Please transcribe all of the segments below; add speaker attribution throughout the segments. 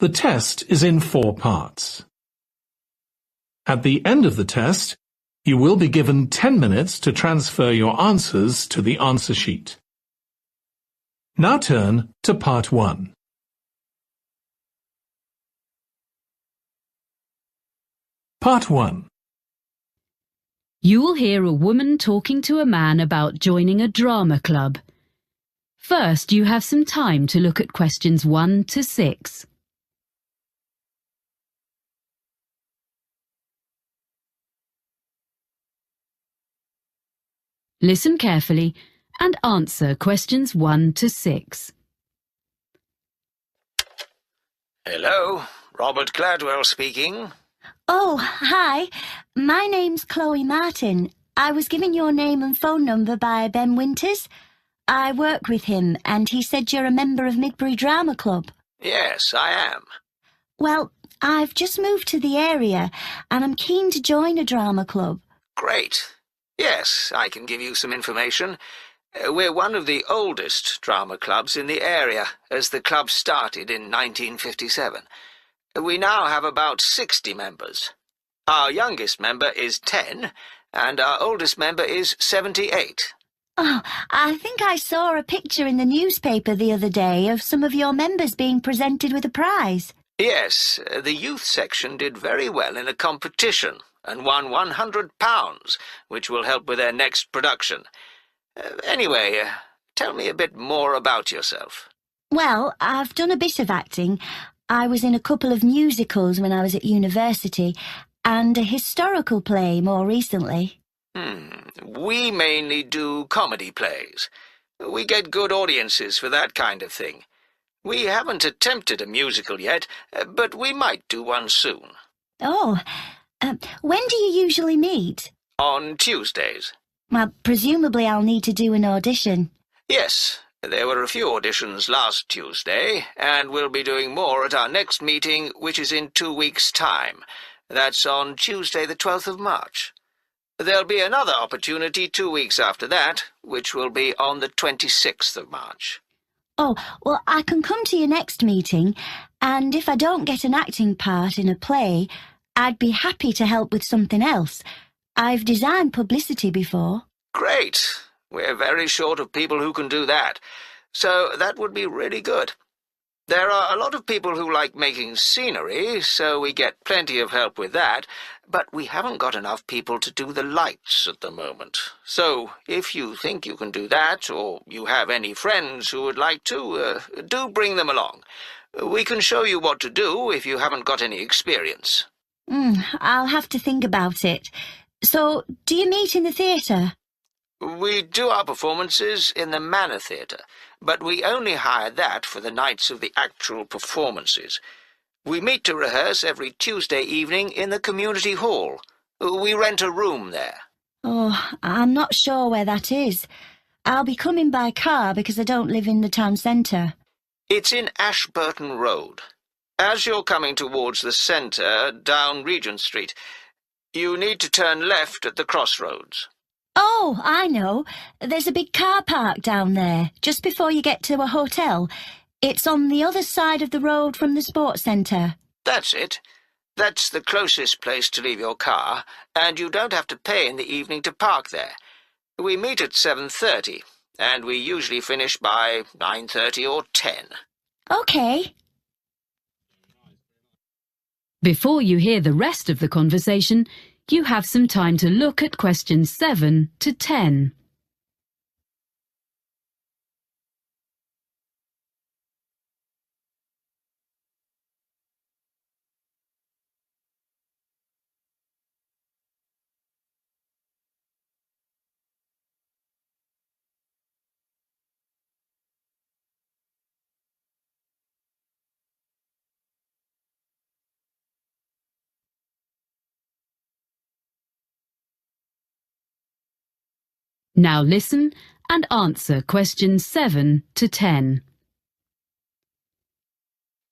Speaker 1: The test is in 4 parts. At the end of the test, you will be given 10 minutes to transfer your answers to the answer sheet. Now turn to Part 1. Part 1.
Speaker 2: You will hear a woman talking to a man about joining a drama club. First, you have some time to look at questions 1 to 6. Listen carefully and answer questions 1 to 6.
Speaker 3: Hello, Robert Gladwell speaking.
Speaker 4: Oh, hi. My name's Chloe Martin. I was given your name and phone number by Ben Winters. I work with him, and he said you're a member of Midbury Drama Club.
Speaker 3: Yes, I am.
Speaker 4: Well, I've just moved to the area, and I'm keen to join a drama club.
Speaker 3: Great. Yes, I can give you some information. We're one of the oldest drama clubs in the area, as the club started in 1957. We now have about 60 members. Our youngest member is 10, and our oldest member is 78.
Speaker 4: Oh, I think I saw a picture in the newspaper the other day of some of your members being presented with a prize.
Speaker 3: Yes, the youth section did very well in a competition and won £100, which will help with their next production. Anyway, tell me a bit more about yourself.
Speaker 4: Well, I've done a bit of acting. I was in a couple of musicals when I was at university, and a historical play more recently.
Speaker 3: We mainly do comedy plays. We get good audiences for that kind of thing. We haven't attempted a musical yet, but we might do one soon.
Speaker 4: Oh, when do you usually meet?
Speaker 3: On Tuesdays.
Speaker 4: Well, presumably I'll need to do an audition.
Speaker 3: Yes, there were a few auditions last Tuesday, and we'll be doing more at our next meeting, which is in 2 weeks' time. That's on Tuesday the 12th of March. There'll be another opportunity 2 weeks after that, which will be on the 26th of March.
Speaker 4: Oh, well, I can come to your next meeting, and if I don't get an acting part in a play, I'd be happy to help with something else. I've designed publicity before.
Speaker 3: Great. We're very short of people who can do that, so that would be really good. There are a lot of people who like making scenery, so we get plenty of help with that, but we haven't got enough people to do the lights at the moment. So, if you think you can do that, or you have any friends who would like to, do bring them along. We can show you what to do if you haven't got any experience.
Speaker 4: I'll have to think about it. So, do you meet in the theatre?
Speaker 3: We do our performances in the Manor Theatre, but we only hire that for the nights of the actual performances. We meet to rehearse every Tuesday evening in the community hall. We rent a room there.
Speaker 4: Oh, I'm not sure where that is. I'll be coming by car because I don't live in the town centre.
Speaker 3: It's in Ashburton Road. As you're coming towards the centre, down Regent Street, you need to turn left at the crossroads.
Speaker 4: Oh, I know. There's a big car park down there, just before you get to a hotel. It's on the other side of the road from the sports centre.
Speaker 3: That's it. That's the closest place to leave your car, and you don't have to pay in the evening to park there. We meet at 7:30, and we usually finish by 9:30 or 10.
Speaker 4: OK.
Speaker 2: Before you hear the rest of the conversation, you have some time to look at questions 7 to 10. Now listen and answer questions 7 to 10.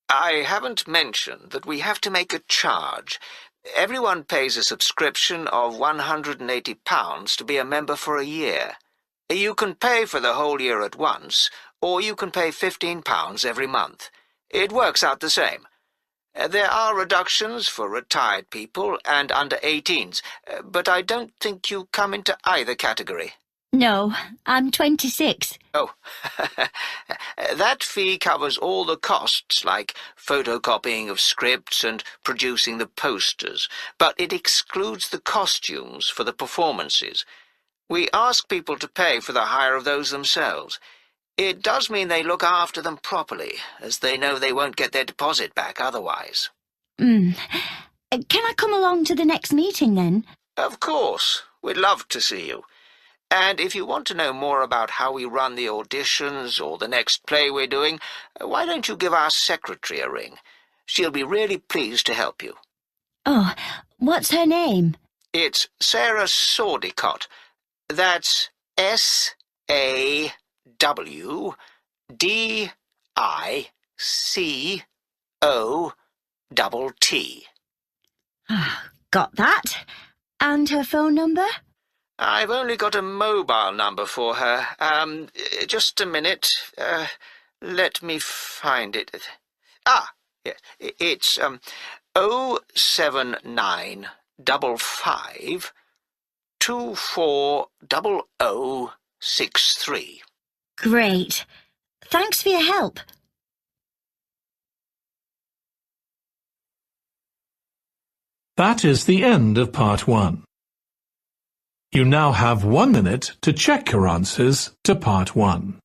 Speaker 3: I haven't mentioned that we have to make a charge. Everyone pays a subscription of £180 to be a member for a year. You can pay for the whole year at once, or you can pay £15 every month. It works out the same. There are reductions for retired people and under 18s, but I don't think you come into either category.
Speaker 4: No, I'm 26.
Speaker 3: Oh, that fee covers all the costs, like photocopying of scripts and producing the posters, but it excludes the costumes for the performances. We ask people to pay for the hire of those themselves. It does mean they look after them properly, as they know they won't get their deposit back otherwise.
Speaker 4: Can I come along to the next meeting then?
Speaker 3: Of course. We'd love to see you. And if you want to know more about how we run the auditions or the next play we're doing, why don't you give our secretary a ring? She'll be really pleased to help you.
Speaker 4: Oh, what's her name?
Speaker 3: It's Sarah Sordicott. That's SAWDICOTT.
Speaker 4: Got that. And her phone number?
Speaker 3: I've only got a mobile number for her. Just a minute. Let me find it. Yes, it's 07955 240063.
Speaker 4: Great. Thanks for your help.
Speaker 1: That is the end of part 1. You now have 1 minute to check your answers to part 1.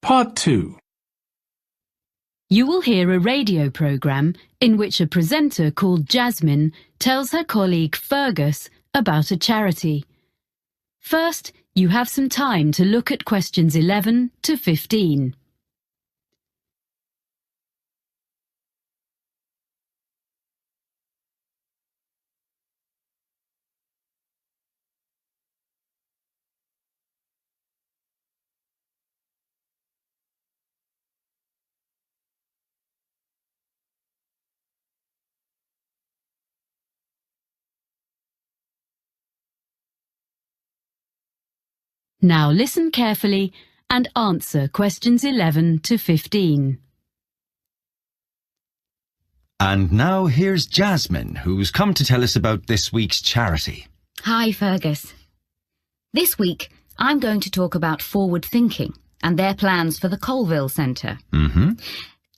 Speaker 1: Part 2.
Speaker 2: You will hear a radio program in which a presenter called Jasmine tells her colleague Fergus about a charity. First, you have some time to look at questions 11 to 15. Now listen carefully and answer questions 11 to 15.
Speaker 5: And now here's Jasmine, who's come to tell us about this week's charity.
Speaker 6: Hi, Fergus. This week, I'm going to talk about forward thinking and their plans for the Colville Centre.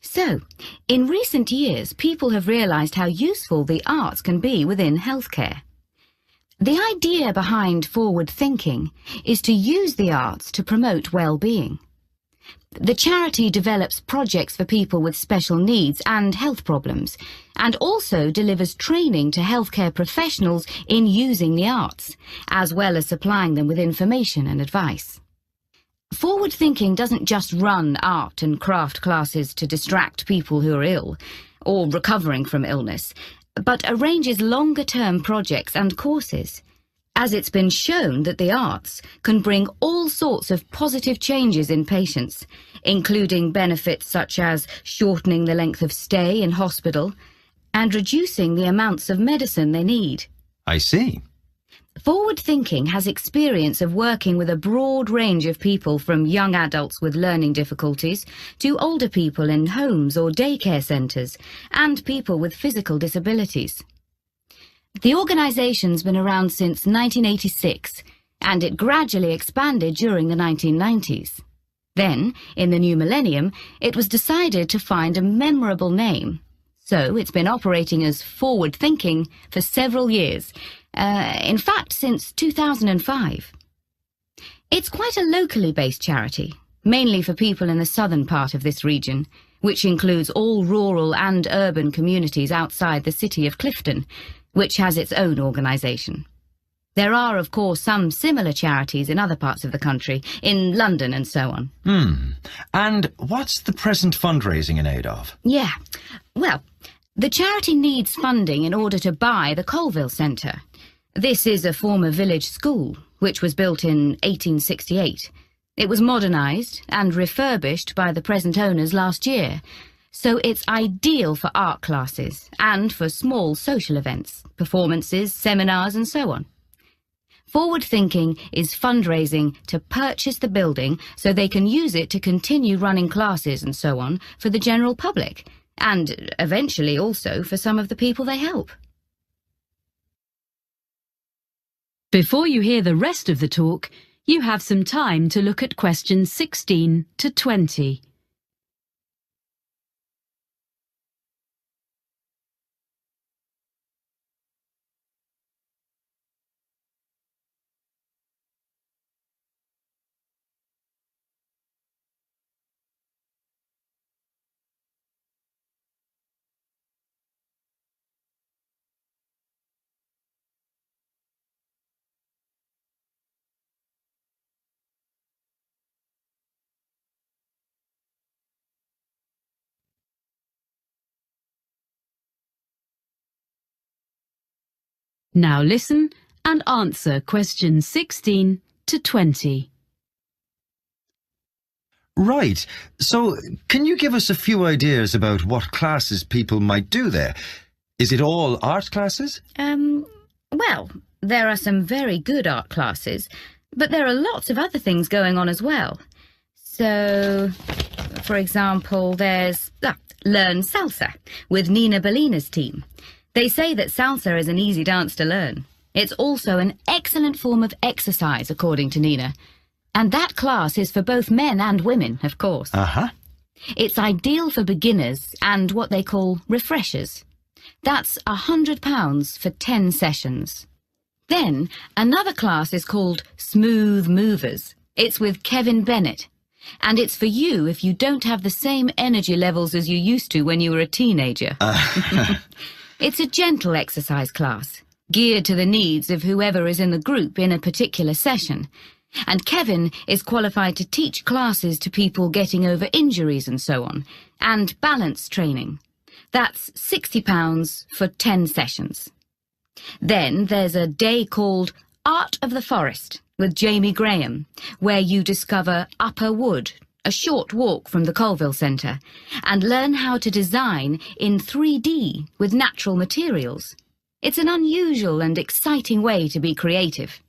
Speaker 6: So, in recent years, people have realised how useful the arts can be within healthcare. The idea behind forward thinking is to use the arts to promote well-being. The charity develops projects for people with special needs and health problems, and also delivers training to healthcare professionals in using the arts, as well as supplying them with information and advice. Forward thinking doesn't just run art and craft classes to distract people who are ill or recovering from illness, but arranges longer-term projects and courses, as it's been shown that the arts can bring all sorts of positive changes in patients, including benefits such as shortening the length of stay in hospital and reducing the amounts of medicine they need.
Speaker 5: I see.
Speaker 6: Forward thinking has experience of working with a broad range of people, from young adults with learning difficulties to older people in homes or daycare centres and people with physical disabilities. The organisation's been around since 1986, and it gradually expanded during the 1990s. Then, in the new millennium, it was decided to find a memorable name. So it's been operating as Forward Thinking for several years, in fact since 2005. It's quite a locally based charity, mainly for people in the southern part of this region, which includes all rural and urban communities outside the city of Clifton, which has its own organisation. There are, of course, some similar charities in other parts of the country, in London and so on.
Speaker 5: And what's the present fundraising in aid of?
Speaker 6: Yeah. Well, the charity needs funding in order to buy the Colville Centre. This is a former village school, which was built in 1868. It was modernised and refurbished by the present owners last year, so it's ideal for art classes and for small social events, performances, seminars and so on. Forward Thinking is fundraising to purchase the building so they can use it to continue running classes and so on for the general public, and eventually also for some of the people they help.
Speaker 2: Before you hear the rest of the talk, you have some time to look at questions 16 to 20. Now listen and answer questions 16 to 20.
Speaker 5: Right. So, can you give us a few ideas about what classes people might do there? Is it all art classes?
Speaker 6: Well, there are some very good art classes, but there are lots of other things going on as well. So, for example, there's Learn Salsa with Nina Bellina's team. They say that salsa is an easy dance to learn. It's also an excellent form of exercise, according to Nina. And that class is for both men and women, of course. It's ideal for beginners and what they call refreshers. That's £100 for 10 sessions. Then, another class is called Smooth Movers. It's with Kevin Bennett. And it's for you if you don't have the same energy levels as you used to when you were a teenager. It's a gentle exercise class, geared to the needs of whoever is in the group in a particular session. And Kevin is qualified to teach classes to people getting over injuries and so on, and balance training. That's £60 for 10 sessions. Then there's a day called Art of the Forest with Jamie Graham, where you discover Upper Wood, a short walk from the Colville Centre, and learn how to design in 3D with natural materials. It's an unusual and exciting way to be creative.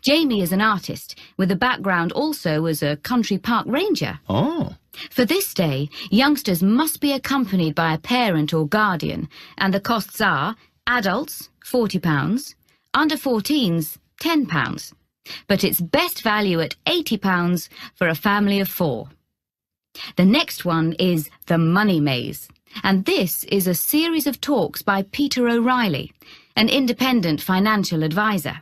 Speaker 6: Jamie is an artist with a background also as a country park ranger.
Speaker 5: Oh.
Speaker 6: For this day, youngsters must be accompanied by a parent or guardian, and the costs are adults £40, under 14s £10. But it's best value at £80 for a family of 4. The next one is The Money Maze, and this is a series of talks by Peter O'Reilly, an independent financial advisor.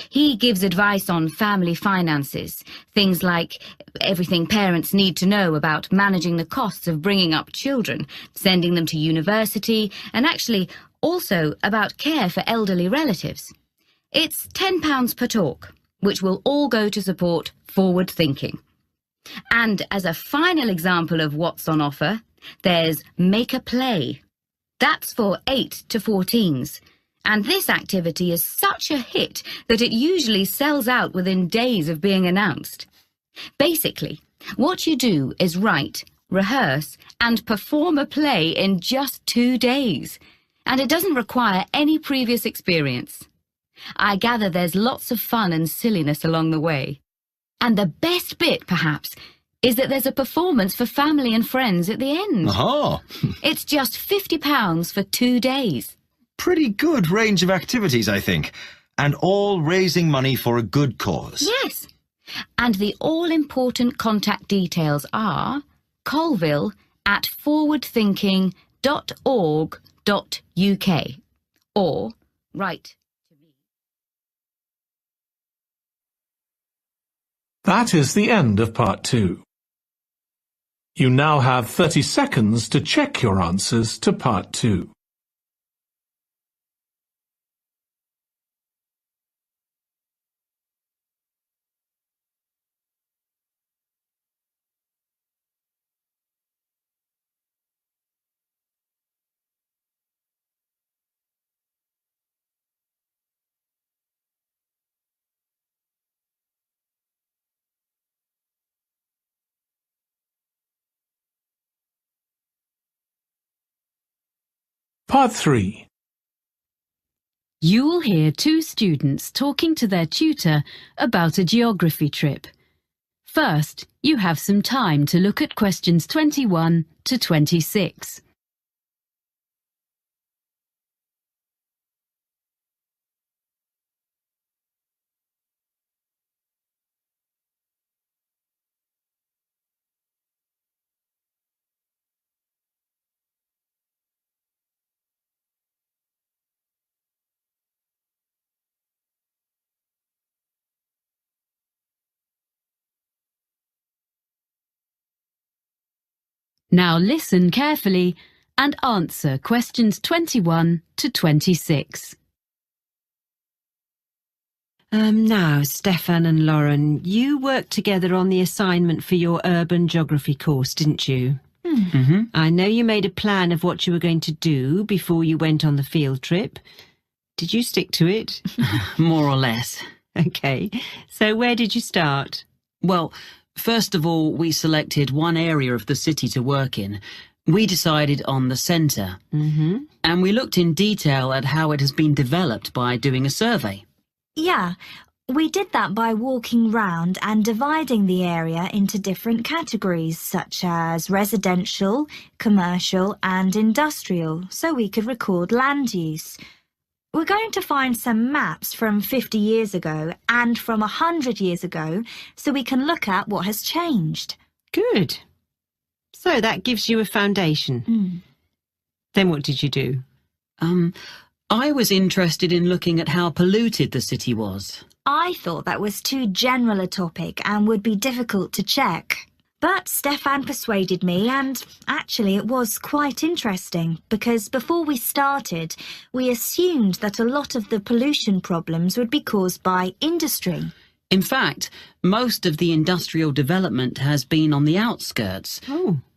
Speaker 6: He gives advice on family finances, things like everything parents need to know about managing the costs of bringing up children, sending them to university, and actually also about care for elderly relatives. It's £10 per talk, which will all go to support forward thinking. And as a final example of what's on offer, there's Make a Play. That's for 8 to 14s. And this activity is such a hit that it usually sells out within days of being announced. Basically, what you do is write, rehearse, and perform a play in just 2 days. And it doesn't require any previous experience. I gather there's lots of fun and silliness along the way. And the best bit, perhaps, is that there's a performance for family and friends at the end. It's just £50 for 2 days.
Speaker 5: Pretty good range of activities, I think. And all raising money for a good cause.
Speaker 6: Yes. And the all-important contact details are colville@forwardthinking.org.uk or write to me.
Speaker 1: That is the end of part 2. You now have 30 seconds to check your answers to part 2. Part 3.
Speaker 2: You will hear two students talking to their tutor about a geography trip. First, you have some time to look at questions 21 to 26. Now listen carefully and answer questions 21 to 26.
Speaker 7: Now, Stefan and Lauren, you worked together on the assignment for your urban geography course, didn't you? I know you made a plan of what you were going to do before you went on the field trip. Did you stick to it?
Speaker 8: More or less.
Speaker 7: Okay, so where did you start?
Speaker 8: Well, first of all, we selected one area of the city to work in. We decided on the centre. And we looked in detail at how it has been developed by doing a survey.
Speaker 9: Yeah, we did that by walking round and dividing the area into different categories, such as residential, commercial and industrial, so we could record land use. We're going to find some maps from 50 years ago and from 100 years ago so we can look at what has changed.
Speaker 7: Good. So that gives you a foundation. Then what did you do?
Speaker 8: I was interested in looking at how polluted the city was.
Speaker 9: I thought that was too general a topic and would be difficult to check. But Stefan persuaded me, and actually it was quite interesting because before we started, we assumed that a lot of the pollution problems would be caused by industry.
Speaker 8: In fact, most of the industrial development has been on the outskirts.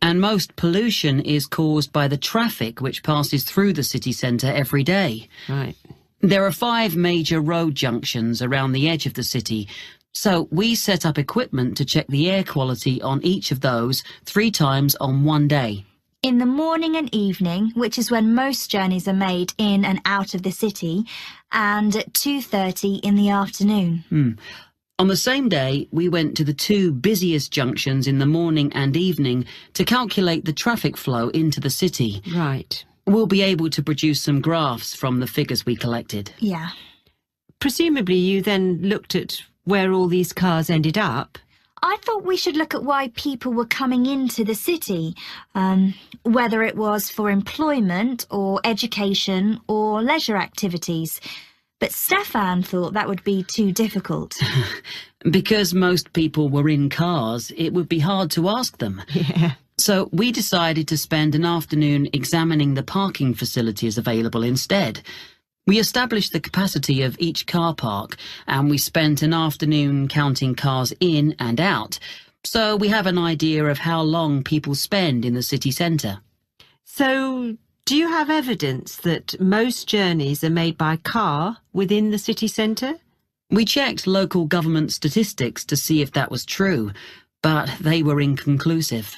Speaker 8: And most pollution is caused by the traffic which passes through the city centre every day.
Speaker 7: Right.
Speaker 8: There are 5 major road junctions around the edge of the city, so we set up equipment to check the air quality on each of those 3 times on one day.
Speaker 9: In the morning and evening, which is when most journeys are made in and out of the city, and at 2:30 in the afternoon.
Speaker 8: On the same day, we went to the 2 busiest junctions in the morning and evening to calculate the traffic flow into the city.
Speaker 7: Right.
Speaker 8: We'll be able to produce some graphs from the figures we collected.
Speaker 9: Yeah.
Speaker 7: Presumably you then looked at where all these cars ended up.
Speaker 9: I thought we should look at why people were coming into the city, whether it was for employment or education or leisure activities. But Stefan thought that would be too difficult.
Speaker 8: Because most people were in cars, it would be hard to ask them.
Speaker 7: Yeah.
Speaker 8: So we decided to spend an afternoon examining the parking facilities available instead. We established the capacity of each car park, and we spent an afternoon counting cars in and out, so we have an idea of how long people spend in the city centre.
Speaker 7: So, do you have evidence that most journeys are made by car within the city centre?
Speaker 8: We checked local government statistics to see if that was true, but they were inconclusive.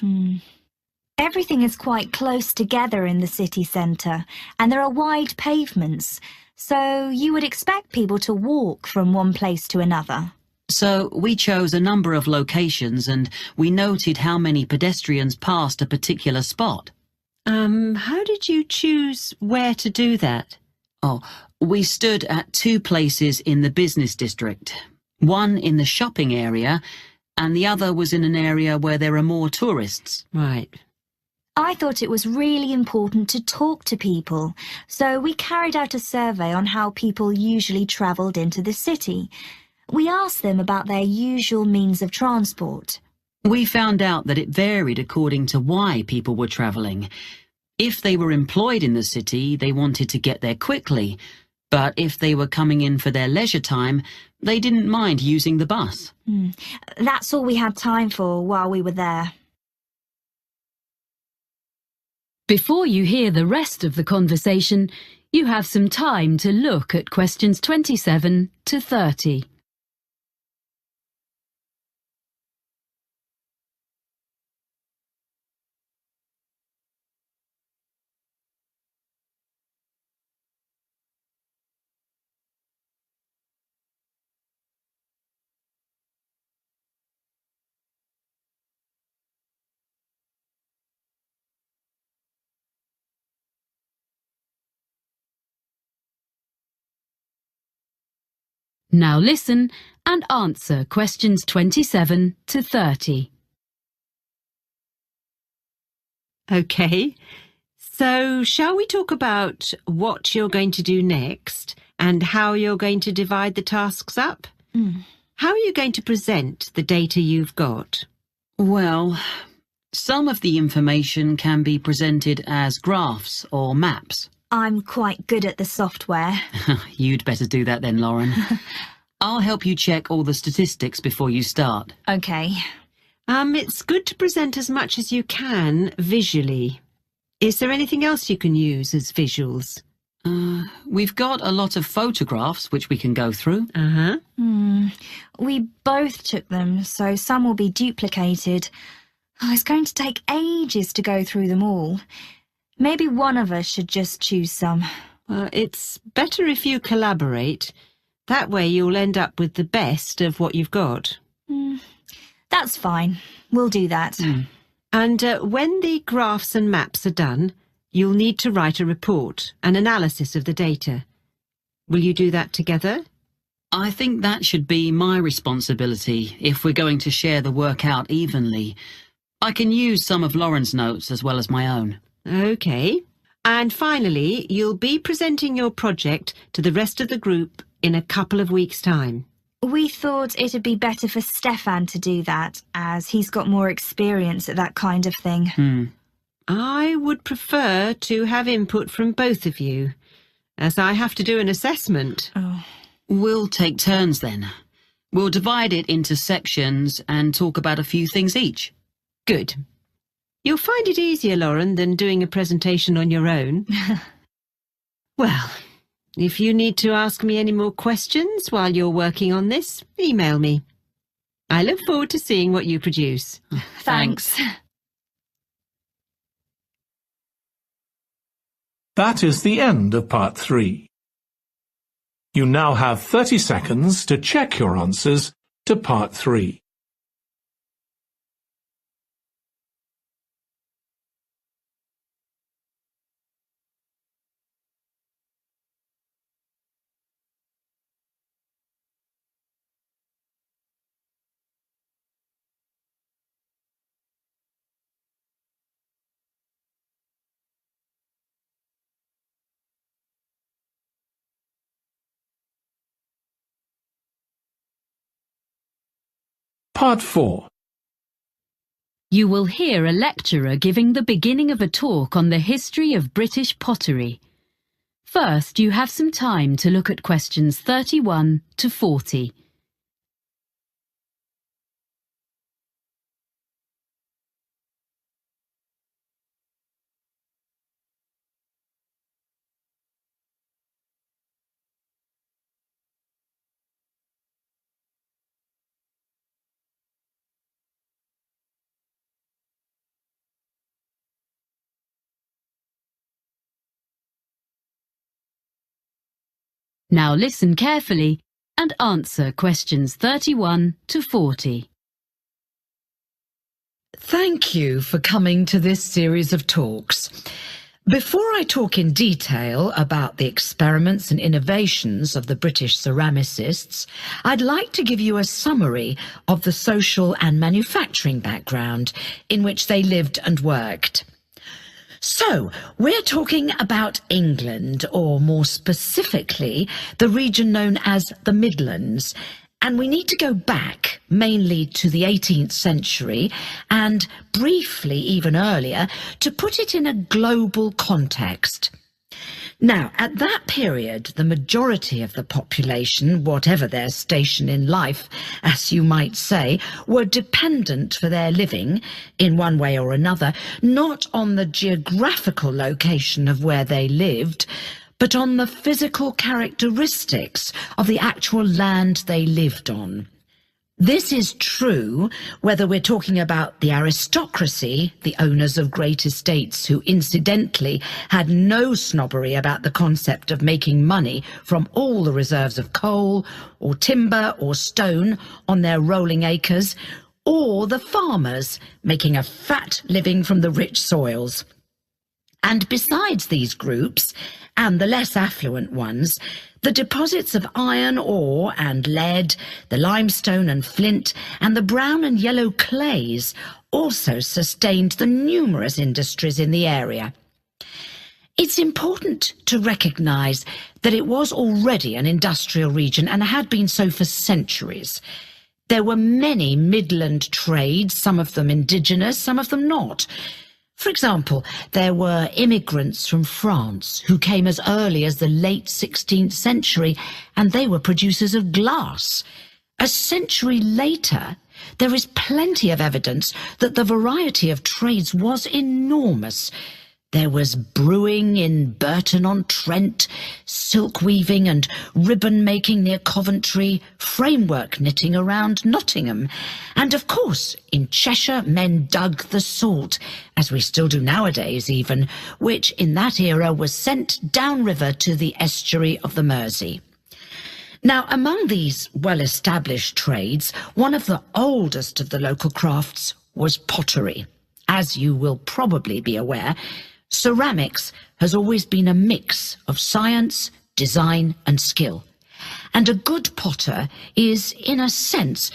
Speaker 9: Everything is quite close together in the city centre, and there are wide pavements, so you would expect people to walk from one place to another.
Speaker 8: So we chose a number of locations and we noted how many pedestrians passed a particular spot.
Speaker 7: How did you choose where to do that?
Speaker 8: Oh, we stood at 2 places in the business district. One in the shopping area, and the other was in an area where there are more tourists.
Speaker 7: Right.
Speaker 9: I thought it was really important to talk to people, so we carried out a survey on how people usually travelled into the city. We asked them about their usual means of transport.
Speaker 8: We found out that it varied according to why people were travelling. If they were employed in the city, they wanted to get there quickly, but if they were coming in for their leisure time, they didn't mind using the bus.
Speaker 9: That's all we had time for while we were there.
Speaker 2: Before you hear the rest of the conversation, you have some time to look at questions 27 to 30. Now listen and answer questions 27 to 30.
Speaker 7: OK. So, shall we talk about what you're going to do next and how you're going to divide the tasks up? How are you going to present the data you've got?
Speaker 8: Well, some of the information can be presented as graphs or maps.
Speaker 9: I'm quite good at the software.
Speaker 8: You'd better do that then, Lauren. I'll help you check all the statistics before you start.
Speaker 9: OK.
Speaker 7: It's good to present as much as you can visually. Is there anything else you can use as visuals?
Speaker 8: We've got a lot of photographs which we can go through.
Speaker 9: We both took them, so some will be duplicated. It's going to take ages to go through them all. Maybe one of us should just choose some.
Speaker 7: It's better if you collaborate. That way you'll end up with the best of what you've got.
Speaker 9: That's fine. We'll do that.
Speaker 7: And when the graphs and maps are done, you'll need to write a report, an analysis of the data. Will you do that together?
Speaker 8: I think that should be my responsibility if we're going to share the work out evenly. I can use some of Lauren's notes as well as my own.
Speaker 7: OK. And finally, you'll be presenting your project to the rest of the group in a couple of weeks' time.
Speaker 9: We thought it'd be better for Stefan to do that, as he's got more experience at that kind of thing.
Speaker 7: I would prefer to have input from both of you, as I have to do an assessment.
Speaker 8: We'll take turns then. We'll divide it into sections and talk about a few things each.
Speaker 7: Good. You'll find it easier, Lauren, than doing a presentation on your own. Well, if you need to ask me any more questions while you're working on this, email me. I look forward to seeing what you produce.
Speaker 9: Thanks.
Speaker 1: That is the end of part 3. You now have 30 seconds to check your answers to part 3. Part 4.
Speaker 2: You will hear a lecturer giving the beginning of a talk on the history of British pottery. First, you have some time to look at questions 31 to 40. Now listen carefully and answer questions 31 to 40.
Speaker 10: Thank you for coming to this series of talks. Before I talk in detail about the experiments and innovations of the British ceramicists, I'd like to give you a summary of the social and manufacturing background in which they lived and worked. So, we're talking about England, or more specifically, the region known as the Midlands, and we need to go back mainly to the 18th century and briefly even earlier to put it in a global context. Now, at that period, the majority of the population, whatever their station in life, as you might say, were dependent for their living, in one way or another, not on the geographical location of where they lived, but on the physical characteristics of the actual land they lived on. This is true whether we're talking about the aristocracy, the owners of great estates who incidentally had no snobbery about the concept of making money from all the reserves of coal or timber or stone on their rolling acres, or the farmers making a fat living from the rich soils. And besides these groups, and the less affluent ones, the deposits of iron ore and lead, the limestone and flint, and the brown and yellow clays also sustained the numerous industries in the area. It's important to recognise that it was already an industrial region and had been so for centuries. There were many Midland trades, some of them indigenous, some of them not. For example, there were immigrants from France who came as early as the late 16th century, and they were producers of glass. A century later, there is plenty of evidence that the variety of trades was enormous. There was brewing in Burton-on-Trent, silk weaving and ribbon making near Coventry, framework knitting around Nottingham, and of course in Cheshire men dug the salt, as we still do nowadays even, which in that era was sent downriver to the estuary of the Mersey. Now, among these well-established trades, one of the oldest of the local crafts was pottery. As you will probably be aware, ceramics has always been a mix of science, design and skill. And a good potter is, in a sense,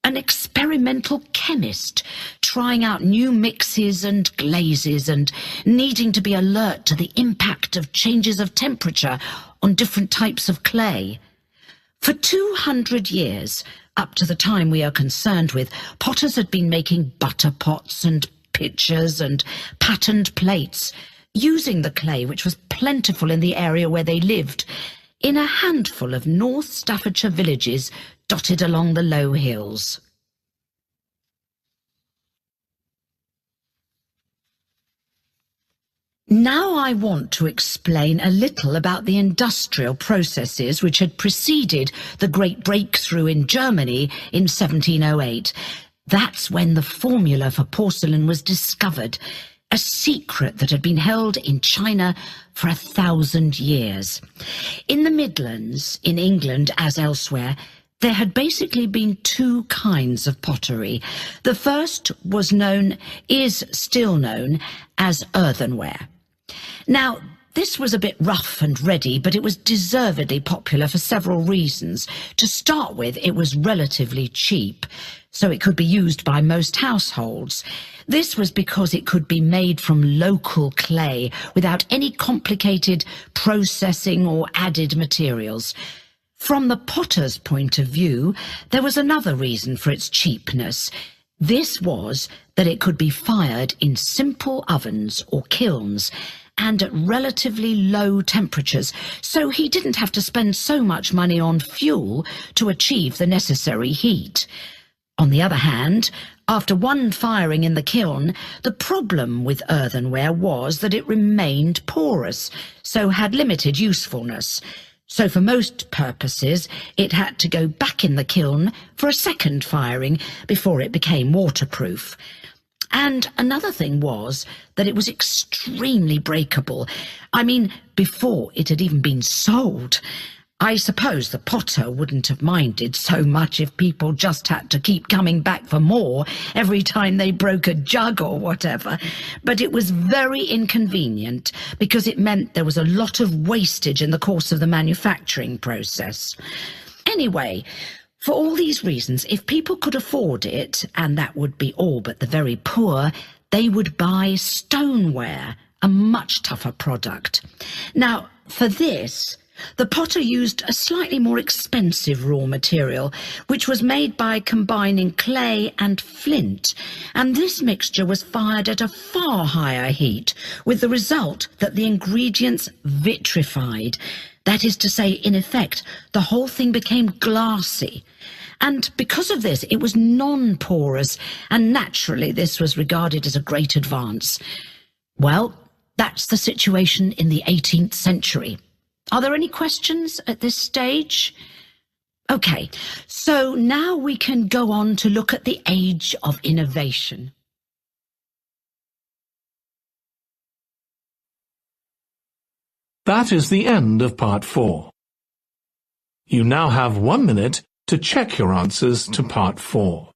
Speaker 10: an experimental chemist, trying out new mixes and glazes and needing to be alert to the impact of changes of temperature on different types of clay. For 200 years, up to the time we are concerned with, potters had been making butter pots and pitchers and patterned plates, using the clay which was plentiful in the area where they lived, in a handful of North Staffordshire villages dotted along the low hills. Now I want to explain a little about the industrial processes which had preceded the great breakthrough in Germany in 1708. That's when the formula for porcelain was discovered, a secret that had been held in China for 1,000 years. In the Midlands, in England as elsewhere, there had basically been two kinds of pottery. The first is still known as earthenware. Now, this was a bit rough and ready, but it was deservedly popular for several reasons. To start with, it was relatively cheap, so it could be used by most households. This was because it could be made from local clay without any complicated processing or added materials. From the potter's point of view, there was another reason for its cheapness. This was that it could be fired in simple ovens or kilns, and at relatively low temperatures, so he didn't have to spend so much money on fuel to achieve the necessary heat. On the other hand, after one firing in the kiln, the problem with earthenware was that it remained porous, so had limited usefulness. So for most purposes, it had to go back in the kiln for a second firing before it became waterproof. And another thing was that it was extremely breakable. I mean, before it had even been sold. I suppose the potter wouldn't have minded so much if people just had to keep coming back for more every time they broke a jug or whatever. But it was very inconvenient because it meant there was a lot of wastage in the course of the manufacturing process. Anyway, for all these reasons, if people could afford it, and that would be all but the very poor, they would buy stoneware, a much tougher product. Now, for this, the potter used a slightly more expensive raw material, which was made by combining clay and flint, and this mixture was fired at a far higher heat, with the result that the ingredients vitrified. That is to say, in effect, the whole thing became glassy. And because of this, it was non-porous, and naturally this was regarded as a great advance. Well, that's the situation in the 18th century. Are there any questions at this stage? Okay, so now we can go on to look at the age of innovation.
Speaker 1: That is the end of part 4. You now have 1 minute to check your answers to part 4.